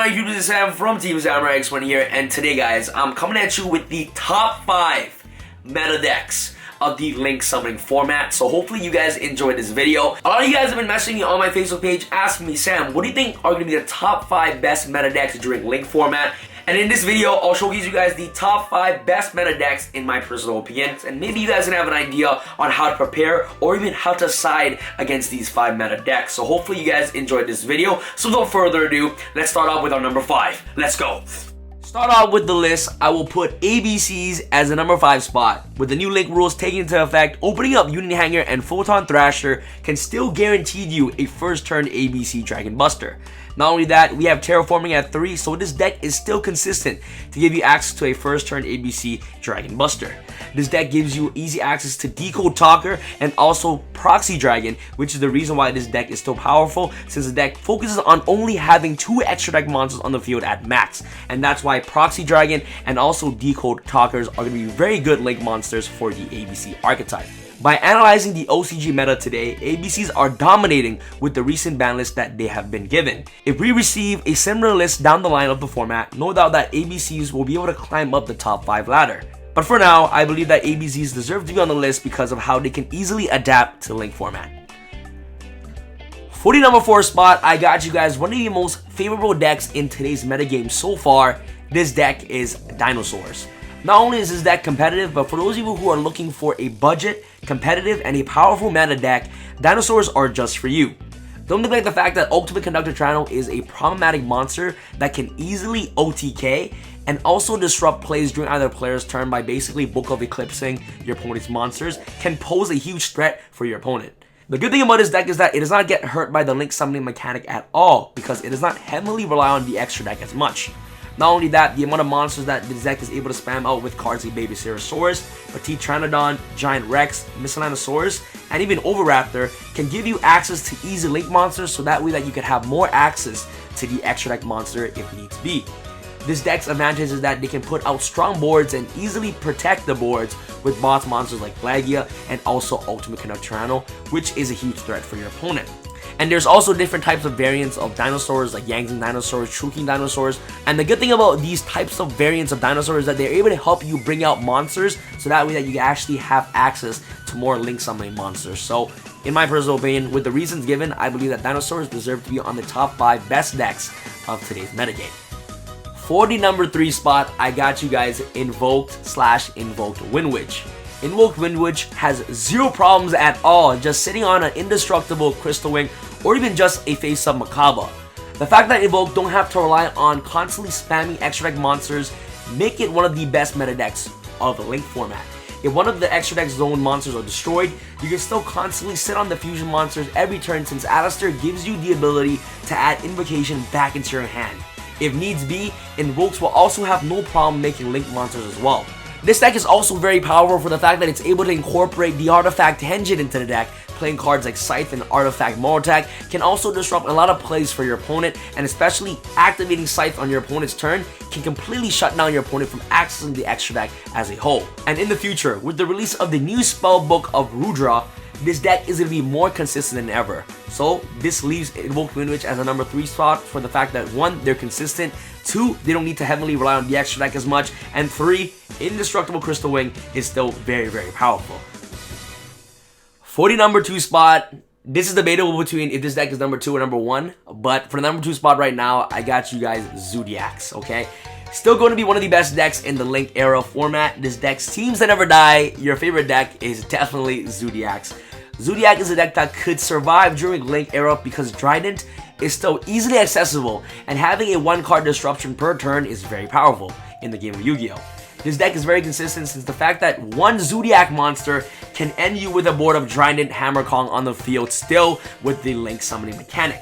on YouTube? This is Sam from TeamSamuraiX1 here, and today guys, I'm coming at you with the top 5 meta decks of the link summoning format. So hopefully you guys enjoyed this video. A lot of you guys have been messaging me on my Facebook page asking me, Sam, what do you think are going to be the top 5 best meta decks during link format? And in this video, I'll showcase you guys the top 5 best meta decks in my personal opinions, and maybe you guys can have an idea on how to prepare or even how to side against these 5 meta decks. So hopefully you guys enjoyed this video. So without further ado, let's start off with our number 5. Let's go. Start off with the list. I will put ABCs as the number 5 spot. With the new link rules taking into effect, opening up Union Hanger and Photon Thrasher can still guarantee you a first turn ABC Dragon Buster. Not only that, we have Terraforming at 3, so this deck is still consistent to give you access to a first turn ABC Dragon Buster. This deck gives you easy access to Decode Talker and also Proxy Dragon, which is the reason why this deck is still powerful, since the deck focuses on only having 2 extra deck monsters on the field at max. And that's why Proxy Dragon and also Decode Talkers are going to be very good link monsters for the ABC archetype. By analyzing the OCG meta today, ABCs are dominating with the recent ban list that they have been given. If we receive a similar list down the line of the format, no doubt that ABCs will be able to climb up the top 5 ladder. But for now, I believe that ABCs deserve to be on the list because of how they can easily adapt to link format. For the number 4 spot, I got you guys one of the most favorable decks in today's metagame so far. This deck is Dinosaurs. Not only is this deck competitive, but for those of you who are looking for a budget, competitive, and a powerful meta deck, Dinosaurs are just for you. Don't neglect the fact that Ultimate Conductor Tyrano is a problematic monster that can easily OTK and also disrupt plays during either player's turn by basically Book of Eclipsing your opponent's monsters, can pose a huge threat for your opponent. The good thing about this deck is that it does not get hurt by the link summoning mechanic at all, because it does not heavily rely on the extra deck as much. Not only that, the amount of monsters that this deck is able to spam out with cards like Baby Ceratosaurus, Petite Pteranodon, Giant Rex, Miscellaneosaurus, and even Oviraptor can give you access to easy link monsters, so that way that you can have more access to the extra deck monster if needs be. This deck's advantage is that they can put out strong boards and easily protect the boards with boss monsters like Plagia and also Ultimate Conductor Tyrano, which is a huge threat for your opponent. And there's also different types of variants of dinosaurs like Yangzing dinosaurs, Truking dinosaurs. And the good thing about these types of variants of dinosaurs is that they're able to help you bring out monsters, so that way that you actually have access to more link summoning monsters. So in my personal opinion, with the reasons given, I believe that Dinosaurs deserve to be on the top 5 best decks of today's metagame. For the number 3 spot, I got you guys Invoked/Invoked Windwitch. Invoked Windwitch has 0 problems at all just sitting on an indestructible Crystal Wing or even just a face-up Mechaba. The fact that Invoked don't have to rely on constantly spamming extra deck monsters make it one of the best meta decks of the link format. If one of the extra deck zone monsters are destroyed, you can still constantly sit on the fusion monsters every turn, since Alistair gives you the ability to add Invocation back into your hand. If needs be, Invokes will also have no problem making link monsters as well. This deck is also very powerful for the fact that it's able to incorporate the Artifact engine into the deck. Playing cards like Scythe and Artifact Morotak can also disrupt a lot of plays for your opponent, and especially activating Scythe on your opponent's turn can completely shut down your opponent from accessing the extra deck as a whole. And in the future, with the release of the new Spellbook of Rudra, this deck is going to be more consistent than ever. So this leaves Invoked Windwitch as a number 3 spot for the fact that 1, they're consistent, 2, they don't need to heavily rely on the extra deck as much, and 3, Indestructible Crystal Wing is still very, very powerful. For the number 2 spot, this is debatable between if this deck is number 2 or number 1, but for the number 2 spot right now, I got you guys ZOODIACs, okay? Still going to be one of the best decks in the Link era format. This deck's Teams That Never Die, your favorite deck, is definitely ZOODIACs. ZOODIAC is a deck that could survive during Link era because Drident is still easily accessible, and having a 1-card disruption per turn is very powerful in the game of Yu-Gi-Oh! This deck is very consistent, since the fact that 1 ZOODIAC monster can end you with a board of Drident Hammer Kong on the field, still with the link summoning mechanic.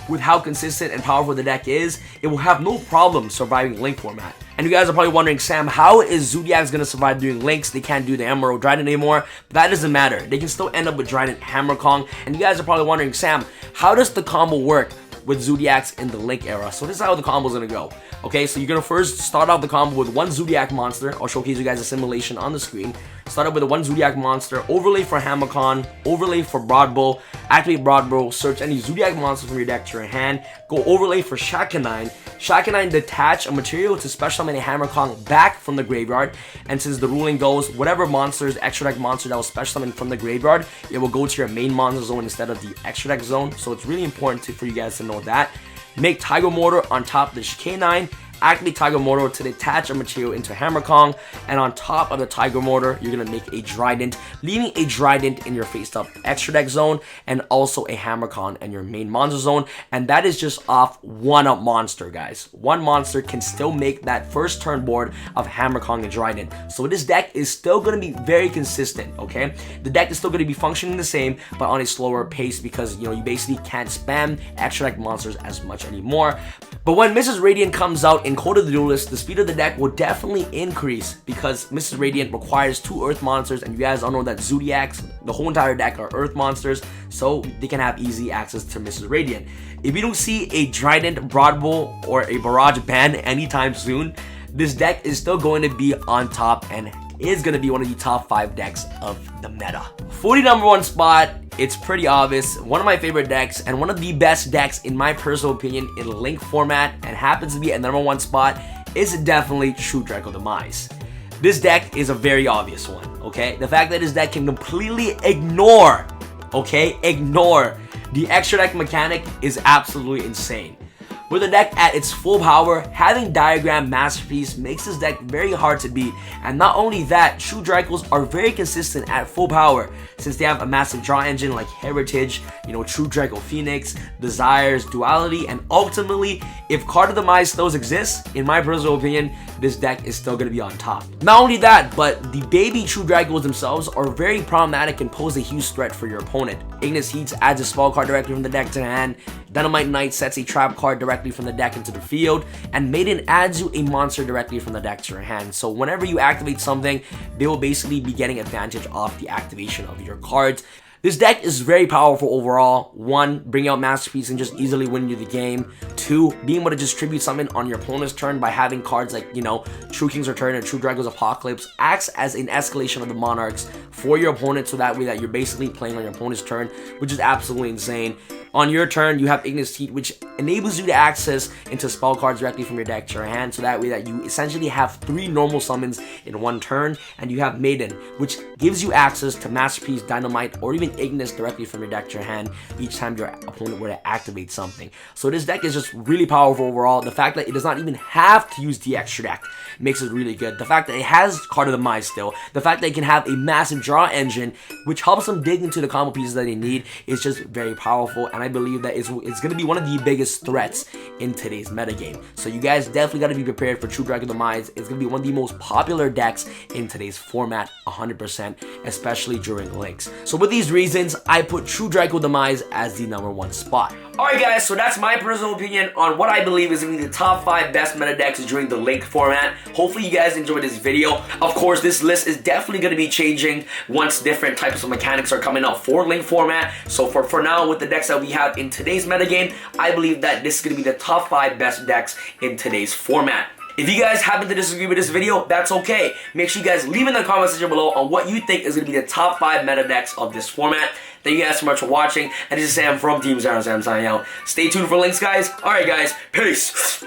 With how consistent and powerful the deck is, it will have no problem surviving link format. And you guys are probably wondering, Sam, how is ZOODIACs going to survive doing links? They can't do the Emerald Drident anymore. But that doesn't matter. They can still end up with Drident Hammer Kong. And you guys are probably wondering, Sam, how does the combo work with ZOODIACs in the link era? So this is how the combo is going to go. Okay, so you're going to first start off the combo with 1 ZOODIAC monster. I'll showcase you guys a simulation on the screen. Start up with a 1 Zoodiac monster, overlay for Hammercon, overlay for Broadbow, activate Broadbow, search any Zoodiac monster from your deck to your hand, go overlay for Shakanine. Shakanine, detach a material to special summon a Hammercon back from the graveyard, and since the ruling goes, whatever monsters, extra deck monster that was special summoned from the graveyard, it will go to your main monster zone instead of the extra deck zone, so it's really important for you guys to know that. Make Tiger Mortar on top of the K9, activate Tiger Mortar to detach a material into Hammercon, and on top of the Tiger Mortar, you're gonna make a Drident, leaving a Drident in your face-up extra deck zone, and also a Hammercon in your main monster zone, and that is just off one monster, guys. One monster can still make that first turn board of Hammercon and Drident, so this deck is still gonna be very consistent, okay? The deck is still gonna be functioning the same, but on a slower pace because, you know, you basically can't spam extra deck monsters as much anymore. But when Mrs. Radiant comes out in Code of the Duelist, the speed of the deck will definitely increase because Mrs. Radiant requires 2 Earth monsters, and you guys all know that Zoodiacs, the whole entire deck, are Earth monsters, so they can have easy access to Mrs. Radiant. If you don't see a Drident, Broadbow, or a Barrage ban anytime soon, this deck is still going to be on top and is going to be one of the top 5 decks of the meta. For the number 1 spot, it's pretty obvious, one of my favorite decks and one of the best decks in my personal opinion in Link format, and happens to be at number 1 spot, is definitely True DRACO Demise. This deck is a very obvious one, okay? The fact that this deck can completely ignore the extra deck mechanic is absolutely insane. With the deck at its full power, having Diagram Masterpiece makes this deck very hard to beat, and not only that, True Dracos are very consistent at full power since they have a massive draw engine like Heritage, you know, True Draco Phoenix, Desires, Duality, and ultimately, if Card of the Demise still exists, in my personal opinion, this deck is still going to be on top. Not only that, but the baby True Dracos themselves are very problematic and pose a huge threat for your opponent. Ignis Heats adds a spell card directly from the deck to the hand, Dynamite Knight sets a trap card directly from the deck into the field, and Maiden adds you a monster directly from the deck to your hand. So whenever you activate something, they will basically be getting advantage off the activation of your cards. This deck is very powerful overall. 1, bring out Masterpiece and just easily win you the game. 2, being able to distribute summon on your opponent's turn by having cards like, you know, True King's Return and True Draco's Apocalypse acts as an escalation of the Monarchs for your opponent, so that way that you're basically playing on your opponent's turn, which is absolutely insane. On your turn, you have Ignis Heat, which enables you to access into spell cards directly from your deck to your hand, so that way that you essentially have 3 normal summons in 1 turn, and you have Maiden, which gives you access to Masterpiece, Dynamite, or even Ignis directly from your deck to your hand each time your opponent were to activate something. So this deck is just really powerful overall. The fact that it does not even have to use the extra deck makes it really good. The fact that it has Card of the Demise still, the fact that it can have a massive draw engine, which helps them dig into the combo pieces that they need, is just very powerful, and I believe that it's going to be one of the biggest threats in today's metagame. So you guys definitely got to be prepared for True DRACO Demise. It's going to be one of the most popular decks in today's format, 100%, especially during links. So with these reasons, I put True DRACO Demise as the number 1 spot. Alright guys, so that's my personal opinion on what I believe is going to be the top 5 best meta decks during the link format. Hopefully you guys enjoyed this video. Of course, this list is definitely going to be changing once different types of mechanics are coming out for link format. So for now, with the decks that we have in today's metagame, I believe that this is going to be the top 5 best decks in today's format. If you guys happen to disagree with this video, that's okay. Make sure you guys leave in the comment section below on what you think is going to be the top 5 meta decks of this format. Thank you guys so much for watching. And this is Sam from TeamSamuraiX1 signing out. Stay tuned for links, guys. Alright guys, peace.